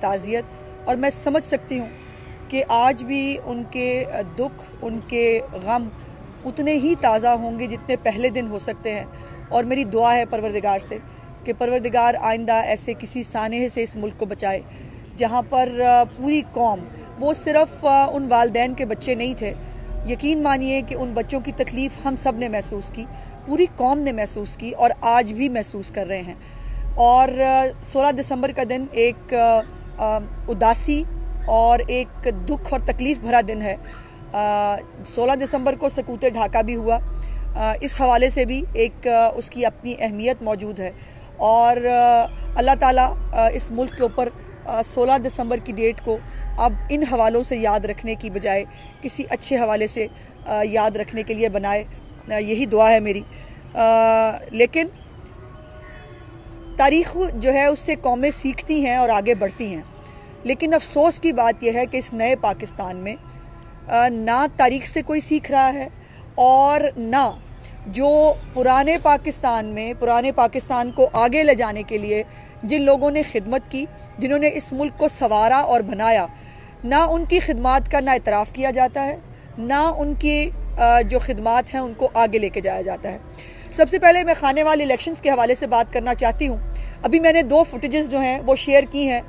ताज़ियत, और मैं समझ सकती हूँ कि आज भी उनके दुख, उनके गम उतने ही ताज़ा होंगे जितने पहले दिन हो सकते हैं। और मेरी दुआ है परवरदिगार से कि परवरदिगार आइंदा ऐसे किसी सानहे से इस मुल्क को बचाए जहाँ पर पूरी कौम, वो सिर्फ उन वालदैन के बच्चे नहीं थे, यकीन मानिए कि उन बच्चों की तकलीफ़ हम सब ने महसूस की, पूरी कौम ने महसूस की और आज भी महसूस कर रहे हैं। और 16 दिसंबर का दिन एक उदासी और एक दुख और तकलीफ़ भरा दिन है। 16 दिसंबर को सकूत ढाका भी हुआ, इस हवाले से भी एक उसकी अपनी अहमियत मौजूद है। और अल्लाह ताला इस मुल्क के ऊपर 16 दिसंबर की डेट को अब इन हवालों से याद रखने की बजाय किसी अच्छे हवाले से याद रखने के लिए बनाए, यही दुआ है मेरी। लेकिन तारीख़ जो है उससे कौमें सीखती हैं और आगे बढ़ती हैं, लेकिन अफसोस की बात यह है कि इस नए पाकिस्तान में ना तारीख़ से कोई सीख रहा है और ना जो पुराने पाकिस्तान में, पुराने पाकिस्तान को आगे ले जाने के लिए जिन लोगों ने खिदमत की, जिन्होंने इस मुल्क को संवारा और बनाया, ना उनकी खिदमात का ना इतराफ़ किया जाता है, ना उनकी जो खिदमात हैं उनको आगे लेके जाया जाता है। सबसे पहले मैं खानेवाल इलेक्शंस के हवाले से बात करना चाहती हूँ। अभी मैंने 2 फुटेजेस जो हैं वो शेयर की हैं,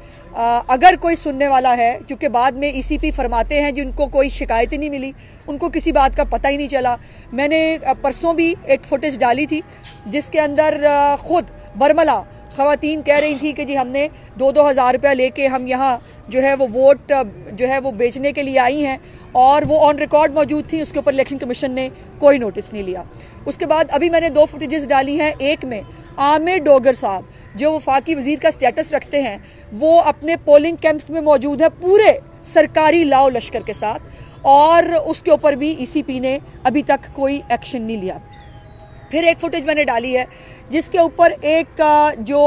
अगर कोई सुनने वाला है, क्योंकि बाद में ECP फरमाते हैं जिनको कोई शिकायत ही नहीं मिली, उनको किसी बात का पता ही नहीं चला। मैंने परसों भी एक फुटेज डाली थी जिसके अंदर ख़ुद बरमला ख़वातीन कह रही थी कि जी हमने 2-2 हज़ार रुपया लेके हम यहाँ जो है वो वोट जो है वो बेचने के लिए आई हैं, और वो ऑन रिकॉर्ड मौजूद थी। उसके ऊपर इलेक्शन कमीशन ने कोई नोटिस नहीं लिया। उसके बाद अभी मैंने 2 फुटेजेस डाली हैं। एक में आमिर डोगर साहब जो वफाकी वजीर का स्टेटस रखते हैं, वो अपने पोलिंग कैंप्स में मौजूद है पूरे सरकारी लाओ लश्कर के साथ, और उसके ऊपर भी ECP ने अभी तक कोई एक्शन नहीं लिया। फिर एक फुटेज मैंने डाली है जिसके ऊपर एक जो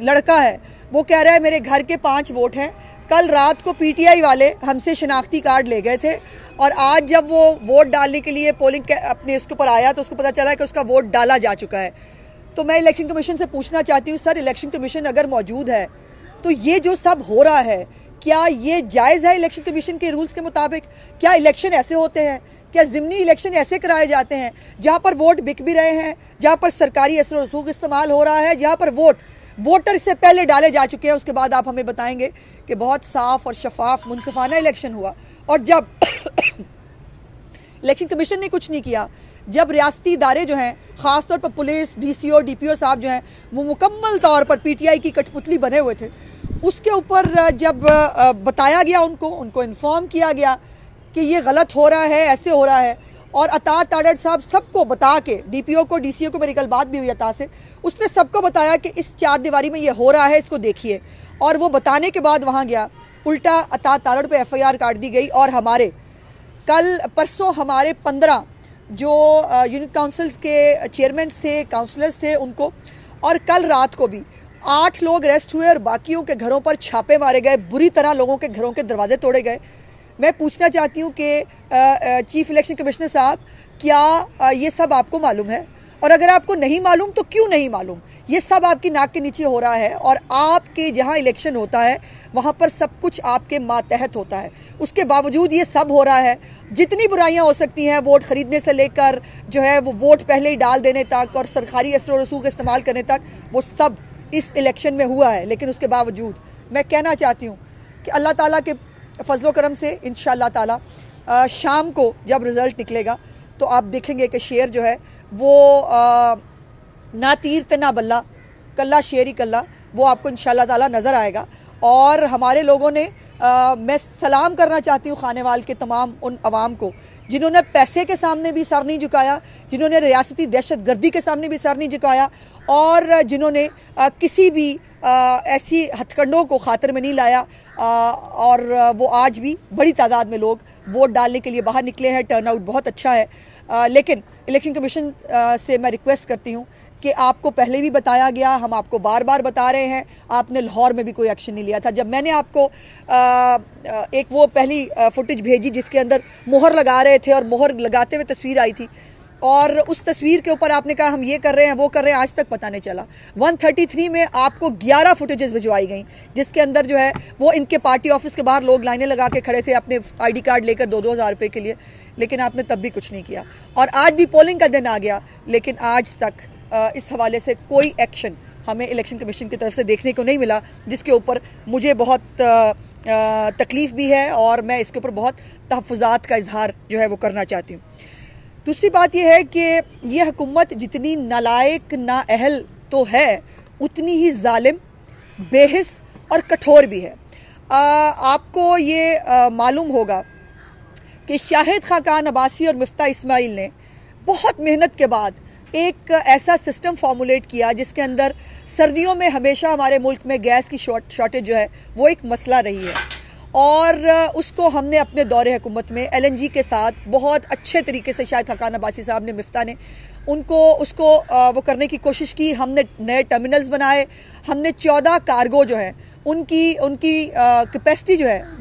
लड़का है वो कह रहा है मेरे घर के 5 वोट हैं। कल रात को PTI वाले हमसे शनाख्ती कार्ड ले गए थे, और आज जब वो वोट डालने के लिए पोलिंग अपने उसके ऊपर आया तो उसको पता चला कि उसका वोट डाला जा चुका है। तो मैं इलेक्शन कमीशन से पूछना चाहती हूँ, सर इलेक्शन कमीशन अगर मौजूद है तो ये जो सब हो रहा है, क्या ये जायज़ है इलेक्शन कमीशन के रूल्स के मुताबिक? क्या इलेक्शन ऐसे होते हैं? क्या ज़िमनी इलेक्शन ऐसे कराए जाते हैं जहाँ पर वोट बिक भी रहे हैं, जहाँ पर सरकारी असर व रसूख इस्तेमाल हो रहा है, जहाँ पर वोटर से पहले डाले जा चुके हैं? उसके बाद आप हमें बताएंगे कि बहुत साफ और शफाफ मुनसिफाना इलेक्शन हुआ। और जब इलेक्शन कमीशन ने कुछ नहीं किया, जब रियासती इदारे जो हैं, ख़ास तौर पर पुलिस, DCO DPO साहब जो हैं वो मुकम्मल तौर पर PTI की कठपुतली बने हुए थे, उसके ऊपर जब बताया गया, उनको इन्फॉर्म किया गया कि ये गलत हो रहा है, ऐसे हो रहा है, और अता ताड़ड़ साहब सबको बता के, DPO को DCO को मेरी कल बात भी हुई अता से, उसने सबको बताया कि इस 4 दीवारी में ये हो रहा है, इसको देखिए। और वो बताने के बाद वहाँ गया, उल्टा अता ताड़ड़ पे FIR काट दी गई। और हमारे कल परसों हमारे 15 जो यूनिट काउंसिल्स के चेयरमैन थे, काउंसलर्स थे, उनको, और कल रात को भी 8 लोग अरेस्ट हुए और बाकियों के घरों पर छापे मारे गए, बुरी तरह लोगों के घरों के दरवाजे तोड़े गए। मैं पूछना चाहती हूँ कि चीफ इलेक्शन कमिश्नर साहब, क्या ये सब आपको मालूम है? और अगर आपको नहीं मालूम तो क्यों नहीं मालूम? ये सब आपकी नाक के नीचे हो रहा है, और आपके जहाँ इलेक्शन होता है वहाँ पर सब कुछ आपके मातहत होता है, उसके बावजूद ये सब हो रहा है। जितनी बुराइयाँ हो सकती हैं, वोट ख़रीदने से लेकर जो है वो वोट पहले ही डाल देने तक और सरकारी असर व रसूख इस्तेमाल करने तक, वो सब इस इलेक्शन में हुआ है। लेकिन उसके बावजूद मैं कहना चाहती हूँ कि अल्लाह ताला के फजलो करम से इंशाअल्लाह ताला शाम को जब रिज़ल्ट निकलेगा तो आप देखेंगे कि शेर जो है वो ना तीर ते ना बल्ला, कल्ला शेर ही कल्ला, वो आपको इंशाअल्लाह ताला नज़र आएगा। और हमारे लोगों ने मैं सलाम करना चाहती हूँ खानेवाल के तमाम उन अवाम को जिन्होंने पैसे के सामने भी सर नहीं झुकाया, जिन्होंने रियासती दहशत गर्दी के सामने भी सर नहीं झुकाया, और जिन्होंने किसी भी ऐसी हथकंडों को खातिर में नहीं लाया, और वो आज भी बड़ी तादाद में लोग वोट डालने के लिए बाहर निकले हैं। टर्नआउट बहुत अच्छा है। लेकिन इलेक्शन कमीशन से मैं रिक्वेस्ट करती हूँ कि आपको पहले भी बताया गया, हम आपको बार बार बता रहे हैं, आपने लाहौर में भी कोई एक्शन नहीं लिया था। जब मैंने आपको एक वो पहली फुटेज भेजी जिसके अंदर मोहर लगा रहे थे और मोहर लगाते हुए तस्वीर आई थी, और उस तस्वीर के ऊपर आपने कहा हम ये कर रहे हैं वो कर रहे हैं, आज तक पता नहीं चला। 133 में आपको 11 फुटेजेस भिजवाई गई जिसके अंदर जो है वो इनके पार्टी ऑफिस के बाहर लोग लाइनें लगा के खड़े थे अपने ID कार्ड लेकर 2-2 हज़ार रुपये के लिए, लेकिन आपने तब भी कुछ नहीं किया। और आज भी पोलिंग का दिन आ गया, लेकिन आज तक इस हवाले से कोई एक्शन हमें इलेक्शन कमीशन की तरफ से देखने को नहीं मिला, जिसके ऊपर मुझे बहुत तकलीफ़ भी है और मैं इसके ऊपर बहुत तहफ़्फ़ुज़ात का इजहार जो है वो करना चाहती हूँ। दूसरी बात यह है कि ये हुकूमत जितनी नालायक नाअहल तो है, उतनी ही जालिम, बेहिस और कठोर भी है। आपको ये मालूम होगा कि शाहिद खाकान अब्बासी और मिफ्ता इस्माइल ने बहुत मेहनत के बाद एक ऐसा सिस्टम फॉर्मुलेट किया जिसके अंदर सर्दियों में हमेशा हमारे मुल्क में गैस की शॉर्टेज जो है वो एक मसला रही है, और उसको हमने अपने दौरे हुकूमत में LNG के साथ बहुत अच्छे तरीके से शाहिद खाकान अब्बासी साहब ने, मिफ्ता ने उसको वो करने की कोशिश की। हमने नए टर्मिनल्स बनाए, हमने 14 कार्गो जो है उनकी कैपेसिटी जो है